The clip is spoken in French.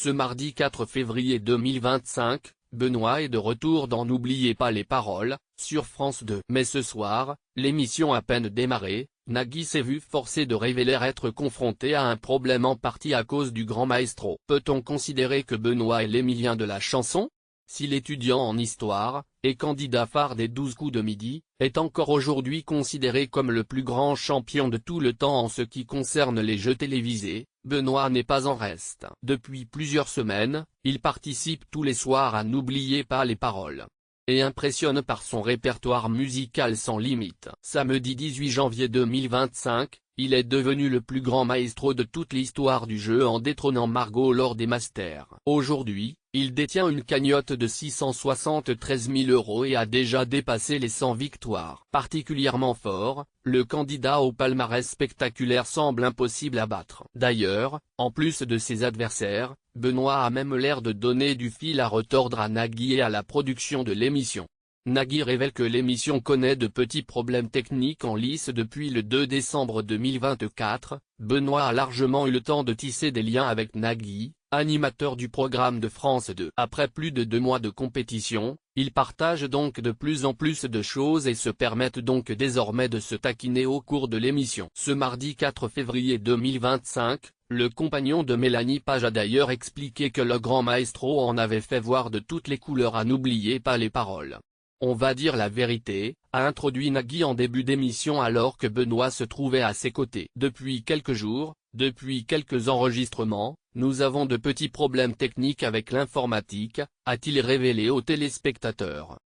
Ce mardi 4 février 2025, Benoît est de retour dans N'oubliez pas les paroles, sur France 2. Mais ce soir, l'émission à peine démarrée, Nagui s'est vu forcé de révéler être confronté à un problème en partie à cause du grand maestro. Peut-on considérer que Benoît est l'Émilien de la chanson ? Si l'étudiant en histoire, et candidat phare des 12 coups de midi, est encore aujourd'hui considéré comme le plus grand champion de tout le temps en ce qui concerne les jeux télévisés, Benoît n'est pas en reste. Depuis plusieurs semaines, il participe tous les soirs à N'oubliez pas les paroles. Et impressionne par son répertoire musical sans limite. Samedi 18 janvier 2025, il est devenu le plus grand maestro de toute l'histoire du jeu en détrônant Margot lors des Masters. Aujourd'hui, il détient une cagnotte de 673 000 € et a déjà dépassé les 100 victoires. Particulièrement fort, le candidat au palmarès spectaculaire semble impossible à battre. D'ailleurs, en plus de ses adversaires, Benoît a même l'air de donner du fil à retordre à Nagui et à la production de l'émission. Nagui révèle que l'émission connaît de petits problèmes techniques en lice depuis le 2 décembre 2024, Benoît a largement eu le temps de tisser des liens avec Nagui, animateur du programme de France 2. Après plus de 2 mois de compétition, ils partagent donc de plus en plus de choses et se permettent donc désormais de se taquiner au cours de l'émission. Ce mardi 4 février 2025, le compagnon de Mélanie Page a d'ailleurs expliqué que le grand maestro en avait fait voir de toutes les couleurs à N'oubliez pas les paroles. On va dire la vérité, a introduit Nagui en début d'émission alors que Benoît se trouvait à ses côtés. Depuis quelques jours, depuis quelques enregistrements, nous avons de petits problèmes techniques avec l'informatique, a-t-il révélé aux téléspectateurs.